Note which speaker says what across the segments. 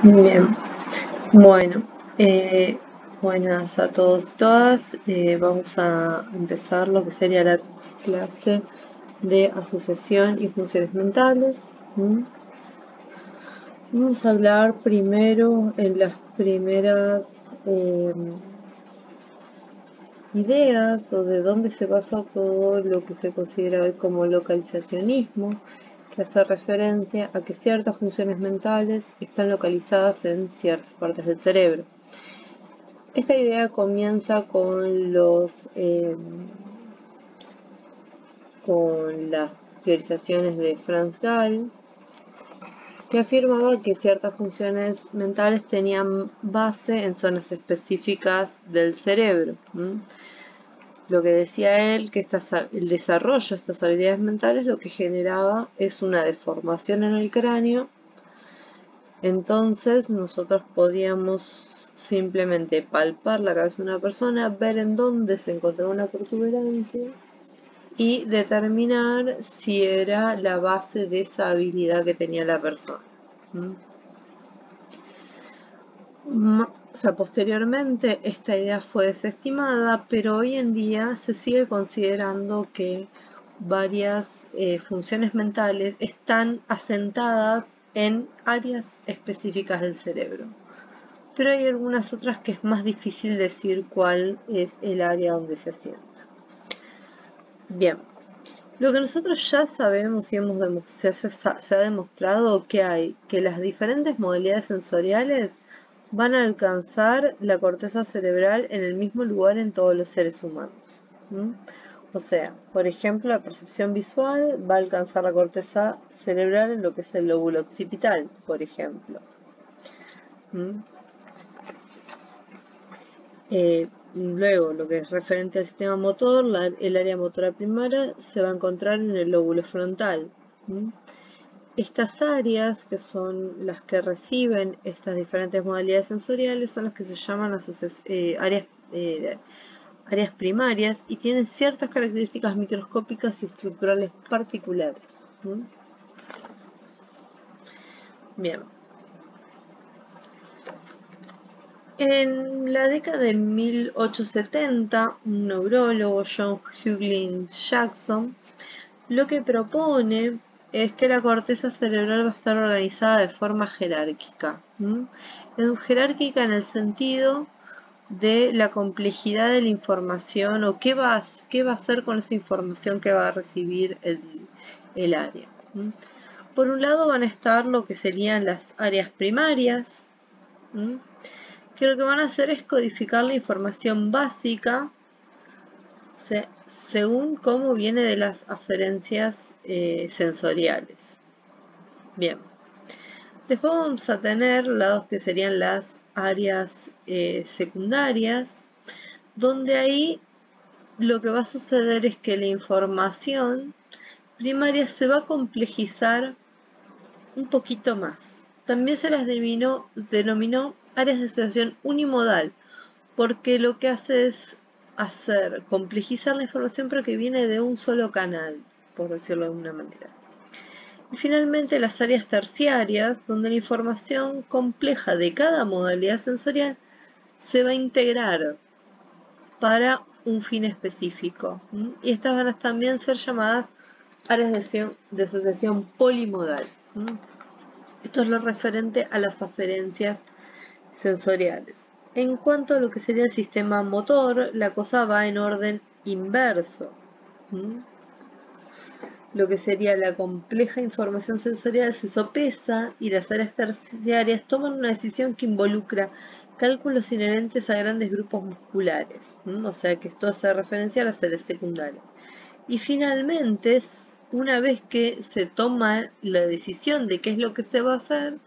Speaker 1: Bien, bueno, buenas a todos y todas. Vamos a empezar lo que sería la clase de asociación y funciones mentales. ¿Mm? Vamos a hablar primero en las primeras ideas o de dónde se basa todo lo que se considera hoy como localizacionismo, que hace referencia a que ciertas funciones mentales están localizadas en ciertas partes del cerebro. Esta idea comienza con las teorizaciones de Franz Gall, que afirmaba que ciertas funciones mentales tenían base en zonas específicas del cerebro. Lo que decía él, que el desarrollo de estas habilidades mentales lo que generaba es una deformación en el cráneo. Entonces nosotros podíamos simplemente palpar la cabeza de una persona, ver en dónde se encontraba una protuberancia y determinar si era la base de esa habilidad que tenía la persona. O sea, posteriormente esta idea fue desestimada, pero hoy en día se sigue considerando que varias funciones mentales están asentadas en áreas específicas del cerebro. Pero hay algunas otras que es más difícil decir cuál es el área donde se asienta. Bien, lo que nosotros ya sabemos y se ha demostrado que las diferentes modalidades sensoriales van a alcanzar la corteza cerebral en el mismo lugar en todos los seres humanos. O sea, por ejemplo, la percepción visual va a alcanzar la corteza cerebral en lo que es el lóbulo occipital, por ejemplo. Luego, lo que es referente al sistema motor, el área motora primaria se va a encontrar en el lóbulo frontal. Estas áreas, que son las que reciben estas diferentes modalidades sensoriales, son las que se llaman áreas primarias y tienen ciertas características microscópicas y estructurales particulares. Bien. En la década de 1870, un neurólogo, John Huggins Jackson, lo que propone es que la corteza cerebral va a estar organizada de forma jerárquica. Jerárquica en el sentido de la complejidad de la información o qué va a hacer con esa información que va a recibir el área. Por un lado van a estar lo que serían las áreas primarias, que lo que van a hacer es codificar la información básica según cómo viene de las aferencias sensoriales. Bien. Después vamos a tener lados que serían las áreas secundarias, donde ahí lo que va a suceder es que la información primaria se va a complejizar un poquito más. También se las denominó áreas de asociación unimodal, porque lo que hace es complejizar la información pero que viene de un solo canal, por decirlo de alguna manera. Y finalmente las áreas terciarias, donde la información compleja de cada modalidad sensorial se va a integrar para un fin específico. Y estas van a también ser llamadas áreas de asociación polimodal. Esto es lo referente a las aferencias sensoriales. En cuanto a lo que sería el sistema motor, la cosa va en orden inverso. Lo que sería la compleja información sensorial se sopesa y las áreas terciarias toman una decisión que involucra cálculos inherentes a grandes grupos musculares. O sea que esto hace referencia a las áreas secundarias. Y finalmente, una vez que se toma la decisión de qué es lo que se va a hacer,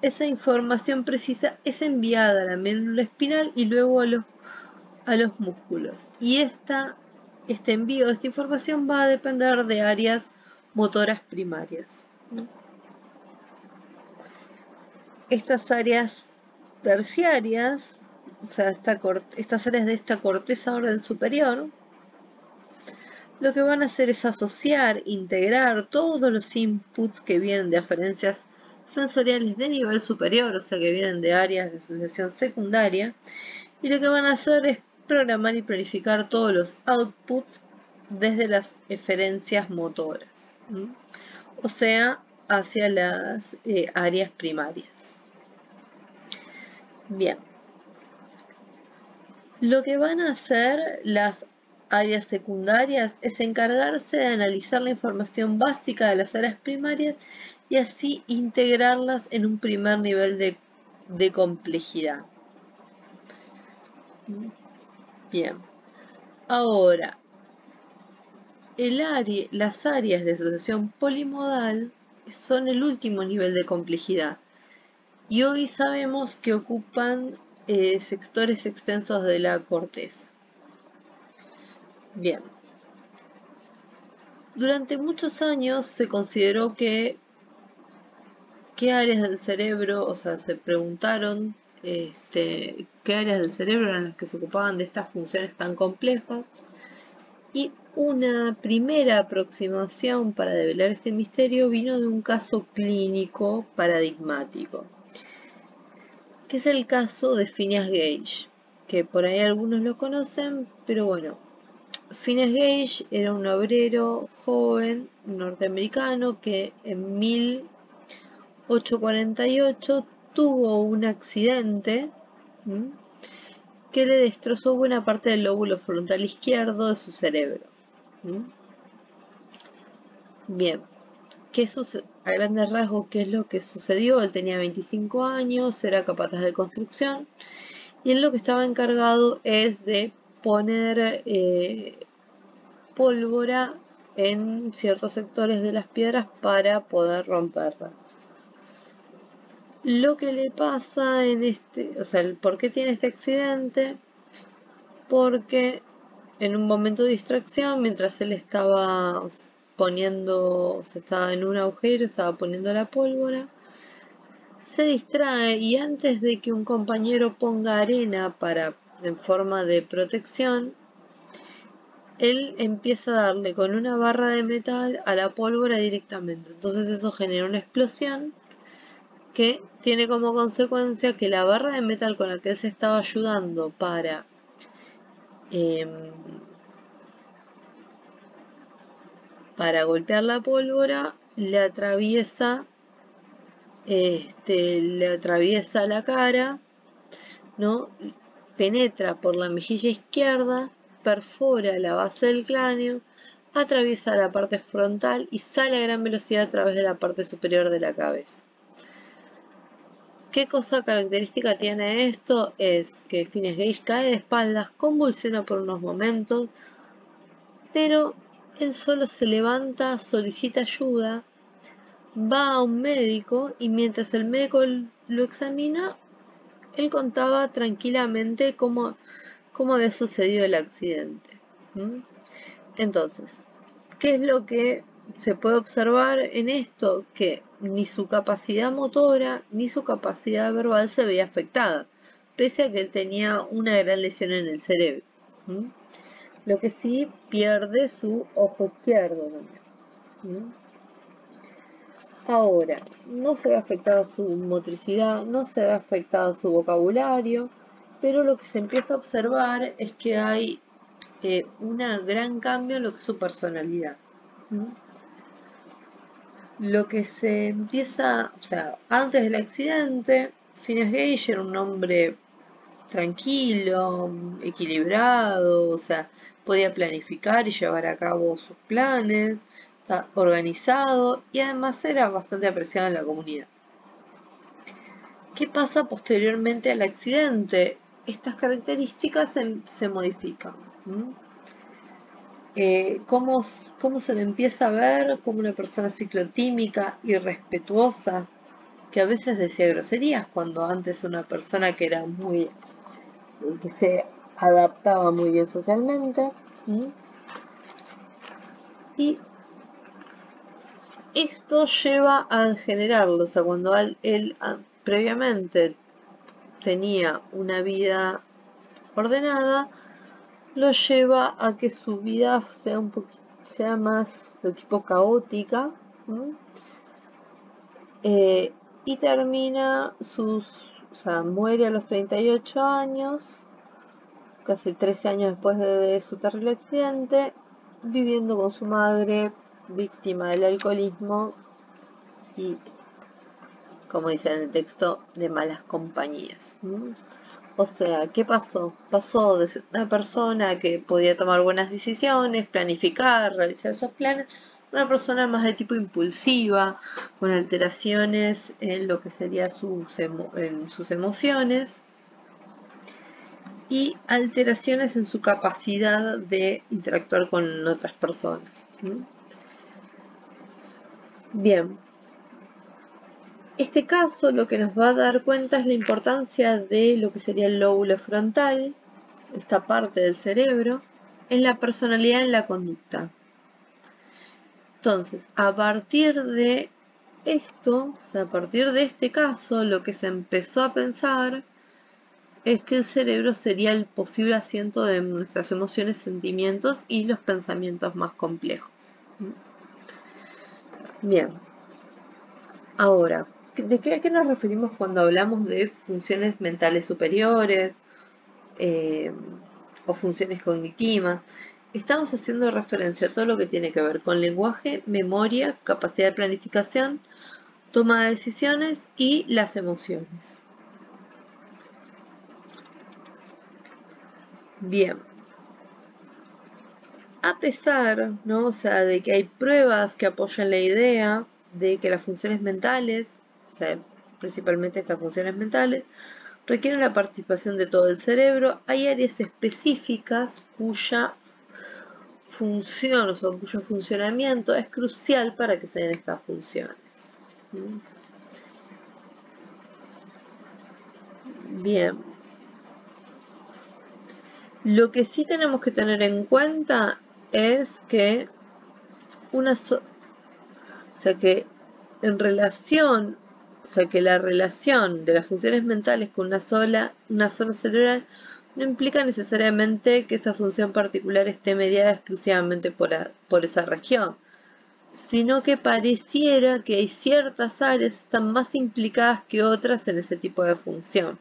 Speaker 1: esa información precisa es enviada a la médula espinal y luego a los músculos. Y este envío de esta información va a depender de áreas motoras primarias. Estas áreas terciarias, o sea, estas áreas de esta corteza orden superior, lo que van a hacer es asociar, integrar todos los inputs que vienen de aferencias sensoriales de nivel superior, o sea que vienen de áreas de asociación secundaria, y lo que van a hacer es programar y planificar todos los outputs desde las eferencias motoras, o sea, hacia las áreas primarias. Bien, lo que van a hacer las áreas secundarias es encargarse de analizar la información básica de las áreas primarias y así integrarlas en un primer nivel de complejidad. Bien, ahora, las áreas de asociación polimodal son el último nivel de complejidad y hoy sabemos que ocupan sectores extensos de la corteza. Bien, durante muchos años se consideró que qué áreas del cerebro, o sea, se preguntaron qué áreas del cerebro eran las que se ocupaban de estas funciones tan complejas, y una primera aproximación para develar este misterio vino de un caso clínico paradigmático, que es el caso de Phineas Gage, que por ahí algunos lo conocen, pero bueno, Phineas Gage era un obrero joven norteamericano que en 1848 tuvo un accidente que le destrozó buena parte del lóbulo frontal izquierdo de su cerebro. Bien, a grandes rasgos, ¿qué es lo que sucedió? Él tenía 25 años, era capataz de construcción y él lo que estaba encargado es de poner pólvora en ciertos sectores de las piedras para poder romperlas. Lo que le pasa o sea, el por qué tiene este accidente, porque en un momento de distracción, mientras él estaba estaba en un agujero, estaba poniendo la pólvora, se distrae y antes de que un compañero ponga arena en forma de protección, él empieza a darle con una barra de metal a la pólvora directamente. Entonces eso genera una explosión que tiene como consecuencia que la barra de metal con la que él se estaba ayudando para golpear la pólvora le atraviesa la cara, ¿no? Penetra por la mejilla izquierda, perfora la base del cráneo, atraviesa la parte frontal y sale a gran velocidad a través de la parte superior de la cabeza. ¿Qué cosa característica tiene esto? Es que Phineas Gage cae de espaldas, convulsiona por unos momentos, pero él solo se levanta, solicita ayuda, va a un médico y mientras el médico lo examina, él contaba tranquilamente cómo había sucedido el accidente. Entonces, ¿qué es lo que se puede observar en esto? Que ni su capacidad motora ni su capacidad verbal se veía afectada, pese a que él tenía una gran lesión en el cerebro. Lo que sí pierde su ojo izquierdo también. Ahora, no se ve afectada su motricidad, no se ve afectado su vocabulario, pero lo que se empieza a observar es que hay un gran cambio en lo que es su personalidad. Lo que se empieza, o sea, antes del accidente, Phineas Gage era un hombre tranquilo, equilibrado, o sea, podía planificar y llevar a cabo sus planes, organizado y además era bastante apreciado en la comunidad. ¿Qué pasa posteriormente al accidente? Estas características se modifican. ¿Cómo se le empieza a ver como una persona ciclotímica, irrespetuosa, que a veces decía groserías, cuando antes una persona que era que se adaptaba muy bien socialmente? Y esto lleva a generarlo, o sea, cuando él previamente tenía una vida ordenada, lo lleva a que su vida sea más de tipo caótica, y termina o sea, muere a los 38 años, casi 13 años después de su terrible accidente, viviendo con su madre, víctima del alcoholismo y, como dice en el texto, de malas compañías. O sea, ¿qué pasó? Pasó de ser una persona que podía tomar buenas decisiones, planificar, realizar esos planes, una persona más de tipo impulsiva, con alteraciones en lo que sería en sus emociones y alteraciones en su capacidad de interactuar con otras personas. Bien, este caso lo que nos va a dar cuenta es la importancia de lo que sería el lóbulo frontal, esta parte del cerebro, en la personalidad y en la conducta. Entonces, a partir de esto, o sea, a partir de este caso, lo que se empezó a pensar es que el cerebro sería el posible asiento de nuestras emociones, sentimientos y los pensamientos más complejos. Bien, ahora, ¿de qué nos referimos cuando hablamos de funciones mentales superiores o funciones cognitivas? Estamos haciendo referencia a todo lo que tiene que ver con lenguaje, memoria, capacidad de planificación, toma de decisiones y las emociones. Bien, a pesar, ¿no? O sea, de que hay pruebas que apoyan la idea de que las funciones mentales, o sea, principalmente estas funciones mentales, requieren la participación de todo el cerebro, hay áreas específicas cuya función, o sea, cuyo funcionamiento es crucial para que se den estas funciones. Bien. Lo que sí tenemos que tener en cuenta es que que en relación, o sea que la relación de las funciones mentales con una zona cerebral no implica necesariamente que esa función particular esté mediada exclusivamente por esa región, sino que pareciera que hay ciertas áreas que están más implicadas que otras en ese tipo de función.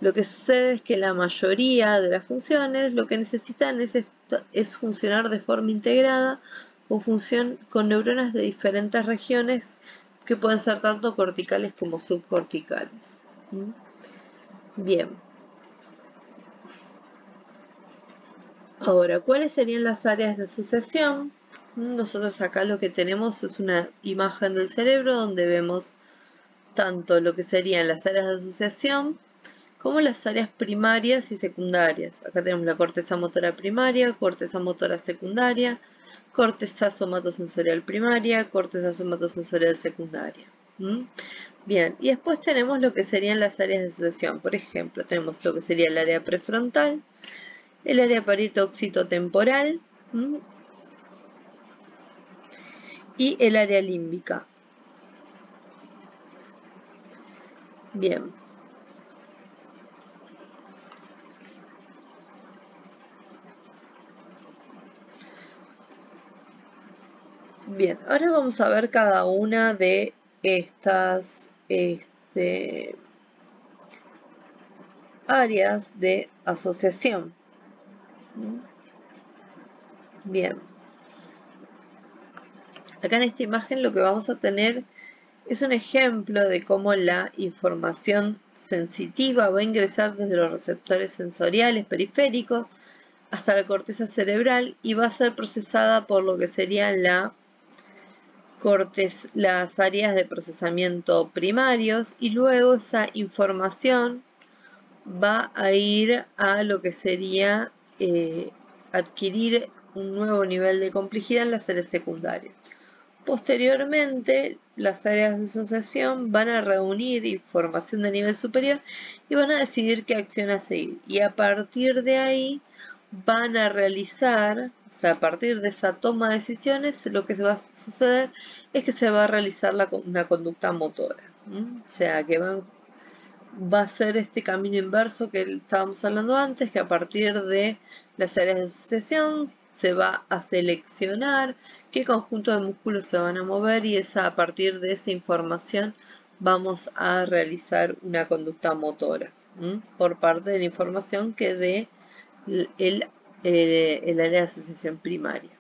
Speaker 1: Lo que sucede es que la mayoría de las funciones lo que necesitan es funcionar de forma integrada o función con neuronas de diferentes regiones que pueden ser tanto corticales como subcorticales. Bien. Ahora, ¿cuáles serían las áreas de asociación? Nosotros acá lo que tenemos es una imagen del cerebro donde vemos tanto lo que serían las áreas de asociación como las áreas primarias y secundarias. Acá tenemos la corteza motora primaria, corteza motora secundaria, corteza somatosensorial primaria, corteza somatosensorial secundaria. Bien, y después tenemos lo que serían las áreas de asociación. Por ejemplo, tenemos lo que sería el área prefrontal, el área parieto-occitotemporal y el área límbica. Bien. Bien, ahora vamos a ver cada una de estas áreas de asociación. Bien. Acá en esta imagen lo que vamos a tener es un ejemplo de cómo la información sensitiva va a ingresar desde los receptores sensoriales periféricos hasta la corteza cerebral y va a ser procesada por lo que serían las áreas de procesamiento primarios y luego esa información va a ir a lo que sería adquirir un nuevo nivel de complejidad en las áreas secundarias. Posteriormente, las áreas de asociación van a reunir información de nivel superior y van a decidir qué acción a seguir. Y a partir de ahí van a realizar, o sea, a partir de esa toma de decisiones, lo que va a suceder es que se va a realizar una conducta motora. O sea, que va a ser este camino inverso que estábamos hablando antes, que a partir de las áreas de asociación se va a seleccionar qué conjunto de músculos se van a mover y a partir de esa información vamos a realizar una conducta motora por parte de la información que dé el área de asociación primaria.